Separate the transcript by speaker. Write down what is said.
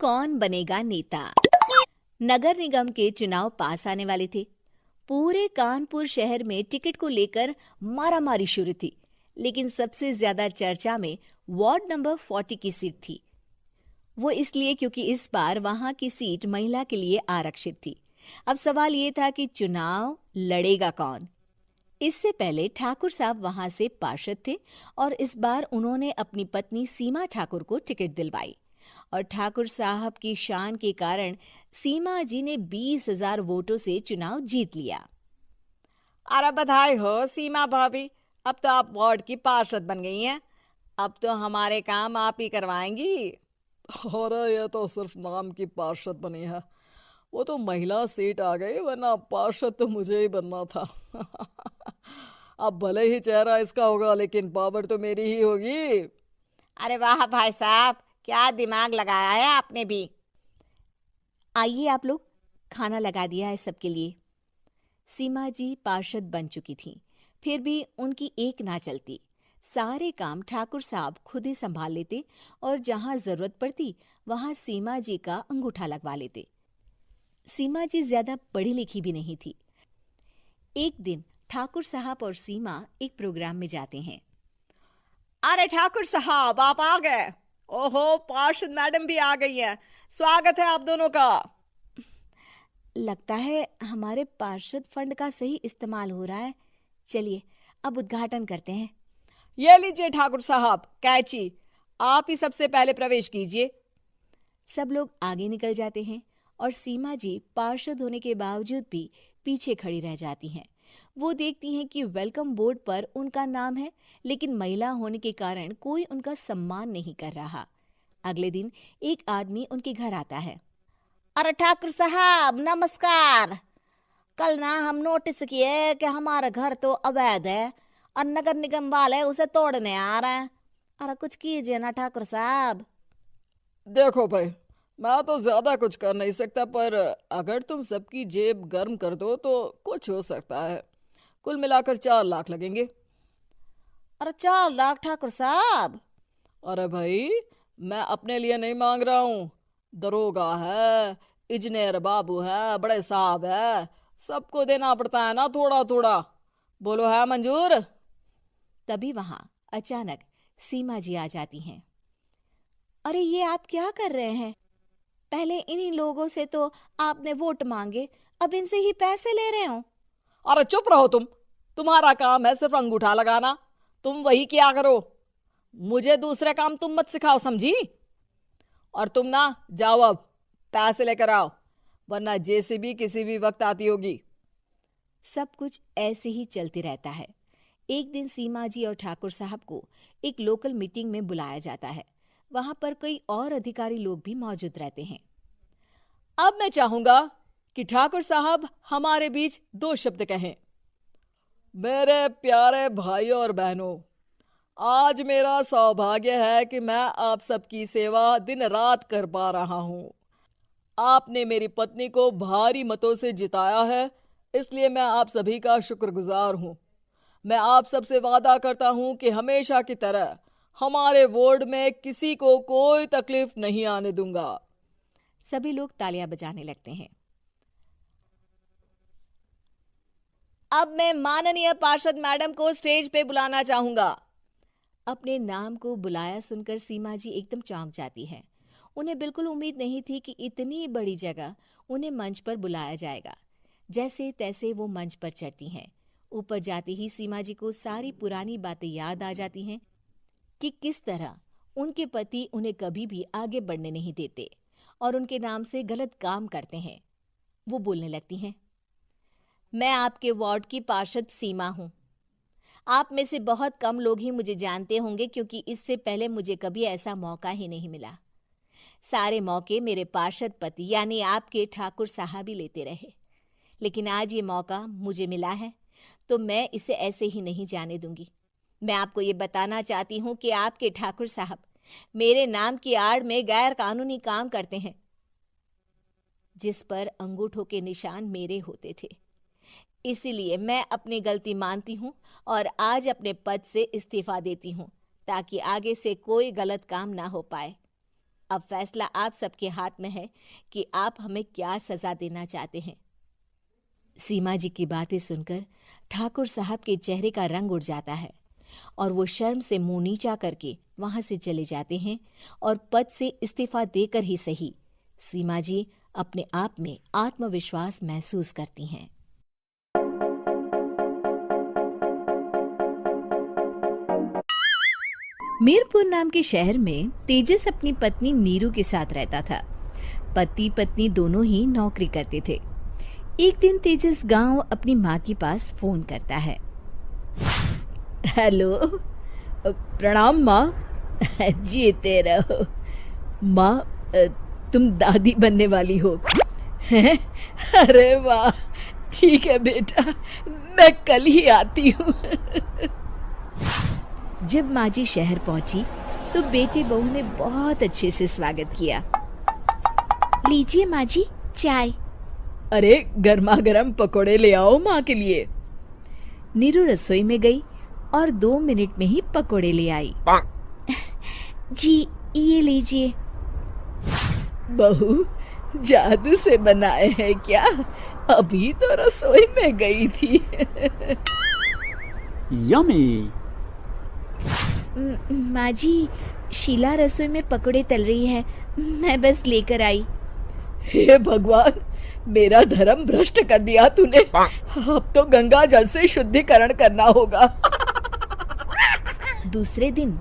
Speaker 1: कौन बनेगा नेता। नगर निगम के चुनाव पास आने वाले थे। पूरे कानपुर शहर में टिकट को लेकर मारामारी शुरू थी, लेकिन सबसे ज्यादा चर्चा में वार्ड नंबर 40 की सीट थी। वो इसलिए क्योंकि इस बार वहां की सीट महिला के लिए आरक्षित थी। अब सवाल ये था कि चुनाव लड़ेगा कौन। इससे पहले ठाकुर साहब वहां से पार्षद थे और इस बार उन्होंने अपनी पत्नी सीमा ठाकुर को टिकट दिलवाई और ठाकुर साहब की शान के कारण सीमा जी ने 20,000 वोटों से चुनाव जीत लिया।
Speaker 2: अरे बधाई हो सीमा भाभी, अब तो आप वार्ड की पार्षद बन गई हैं। अब तो हमारे काम आप ही करवाएंगी।
Speaker 3: अरे ये तो सिर्फ नाम की पार्षद बनी है, वो तो महिला सीट आ गई, वरना पार्षद तो मुझे ही बनना था। अब भले ही चेहरा इसका होगा, लेकिन पावर तो मेरी ही होगी।
Speaker 2: अरे वाह भाई साहब, क्या दिमाग लगाया है आपने भी।
Speaker 1: आइए आप लोग, खाना लगा दिया है सबके लिए। सीमा जी पार्षद बन चुकी थीं, फिर भी उनकी एक ना चलती। सारे काम ठाकुर साहब खुद ही संभाल लेते और जहां जरूरत पड़ती वहां सीमा जी का अंगूठा लगवा लेते। सीमा जी ज्यादा पढ़ी लिखी भी नहीं थी। एक दिन ठाकुर साहब और सीमा एक प्रोग्राम में जाते हैं।
Speaker 2: अरे ठाकुर साहब, आप आ गए। ओहो, पार्षद मैडम भी आ गई हैं। स्वागत है आप दोनों का।
Speaker 1: लगता है हमारे पार्षद फंड का सही इस्तेमाल हो रहा है। चलिए अब उद्घाटन करते हैं।
Speaker 2: ये लीजिए ठाकुर साहब कैची, आप ही सबसे पहले प्रवेश कीजिए।
Speaker 1: सब लोग आगे निकल जाते हैं और सीमा जी पार्षद होने के बावजूद भी पीछे खड़ी रह जाती हैं। वो देखती हैं कि वेलकम बोर्ड पर उनका नाम है, लेकिन महिला होने के कारण कोई उनका सम्मान नहीं कर रहा। अगले दिन एक आदमी उनके घर आता है।
Speaker 2: अरे ठाकुर साहब नमस्कार। कल ना हम नोटिस किए कि हमारा घर तो अवैध है और नगर निगम वाले उसे तोड़ने आ रहे हैं। अरे कुछ कीजिए ना ठाकुर साहब।
Speaker 3: देखो भाई, मैं तो ज्यादा कुछ कर नहीं सकता, पर अगर तुम सबकी जेब गर्म कर दो तो कुछ हो सकता है। कुल मिलाकर 4 लाख लगेंगे।
Speaker 2: अरे 4 लाख ठाकुर साहब?
Speaker 3: अरे भाई, मैं अपने लिए नहीं मांग रहा हूँ। दरोगा है, इंजीनियर बाबू है, बड़े साहब है, सबको देना पड़ता है ना थोड़ा थोड़ा। बोलो है मंजूर?
Speaker 1: तभी वहां अचानक सीमा जी आ जाती हैं। अरे ये आप क्या कर रहे हैं? पहले इन्हीं लोगों से तो आपने वोट मांगे, अब इनसे ही पैसे ले रहे हो।
Speaker 3: अरे चुप रहो तुम। तुम्हारा काम है सिर्फ अंगूठा लगाना, तुम वही किया करो। मुझे दूसरे काम तुम मत सिखाओ, समझी? और तुम ना जाओ, अब पैसे लेकर आओ, वरना जेसीबी किसी भी वक्त आती होगी।
Speaker 1: सब कुछ ऐसे ही चलते रहता है। एक दिन सीमा जी और ठाकुर साहब को एक लोकल मीटिंग में बुलाया जाता है। वहां पर कई और अधिकारी लोग भी मौजूद रहते हैं।
Speaker 3: अब मैं चाहूंगा कि ठाकुर साहब हमारे बीच 2 शब्द कहें। मेरे प्यारे भाइयों और बहनों, आज मेरा सौभाग्य है कि मैं आप सबकी सेवा दिन रात कर पा रहा हूं। आपने मेरी पत्नी को भारी मतों से जिताया है, इसलिए मैं आप सभी का शुक्रगुजार हूं। मैं आप सबसे वादा करता हूं कि हमेशा की तरह हमारे वार्ड में किसी को कोई तकलीफ नहीं आने दूंगा।
Speaker 1: सभी लोग तालियां बजाने लगते हैं।
Speaker 2: अब मैं माननीय पार्षद मैडम को स्टेज पे बुलाना चाहूंगा।
Speaker 1: अपने नाम को बुलाया सुनकर सीमा जी एकदम चौंक जाती है। उन्हें बिल्कुल उम्मीद नहीं थी कि इतनी बड़ी जगह उन्हें मंच पर बुलाया जाएगा। जैसे तैसे वो मंच पर चढ़ती हैं। ऊपर जाते ही सीमा जी को सारी पुरानी बातें याद आ जाती हैं कि किस तरह उनके पति उन्हें कभी भी आगे बढ़ने नहीं देते और उनके नाम से गलत काम करते हैं। वो बोलने लगती हैं।
Speaker 2: मैं आपके वार्ड की पार्षद सीमा हूं। आप में से बहुत कम लोग ही मुझे जानते होंगे, क्योंकि इससे पहले मुझे कभी ऐसा मौका ही नहीं मिला। सारे मौके मेरे पार्षद पति यानी आपके ठाकुर साहब ही लेते रहे, लेकिन आज ये मौका मुझे मिला है तो मैं इसे ऐसे ही नहीं जाने दूंगी। मैं आपको ये बताना चाहती हूँ कि आपके ठाकुर साहब मेरे नाम की आड़ में गैर कानूनी काम करते हैं, जिस पर अंगूठों के निशान मेरे होते थे। इसीलिए मैं अपनी गलती मानती हूँ और आज अपने पद से इस्तीफा देती हूँ, ताकि आगे से कोई गलत काम ना हो पाए। अब फैसला आप सबके हाथ में है कि आप हमें क्या सजा देना चाहते हैं। सीमा जी की बातें सुनकर ठाकुर साहब के चेहरे का रंग उड़ जाता है और वो शर्म से मुंह नीचा करके वहां से चले जाते हैं और पद से इस्तीफा देकर ही सही सीमा जी अपने आप में आत्मविश्वास महसूस करती हैं।
Speaker 1: मीरपुर नाम के शहर में तेजस अपनी पत्नी नीरू के साथ रहता था। पति पत्नी दोनों ही नौकरी करते थे। एक दिन तेजस गांव अपनी माँ के पास फोन करता है।
Speaker 3: हेलो, प्रणाम माँ।
Speaker 1: जीते रहो माँ, तुम दादी बनने वाली हो।
Speaker 3: अरे वाह, ठीक है बेटा, मैं कल ही आती हूँ।
Speaker 1: जब माँ जी शहर पहुंची तो बेटे बहू ने बहुत अच्छे से स्वागत किया। लीजिए माँ जी चाय।
Speaker 3: अरे गर्मा गर्म पकोड़े ले आओ माँ के लिए।
Speaker 1: नीरू रसोई में गई और 2 मिनट में ही पकोड़े ले आई। जी ये लीजिए।
Speaker 3: बहू जादू से बनाए हैं क्या? अभी तो रसोई में गई थी।
Speaker 4: यम्मी।
Speaker 1: माँ जी, शीला रसोई में पकोड़े तल रही है, मैं बस लेकर आई।
Speaker 3: हे भगवान, मेरा धर्म भ्रष्ट कर दिया तूने। अब तो गंगा जल से शुद्धिकरण करना होगा।
Speaker 1: दूसरे दिन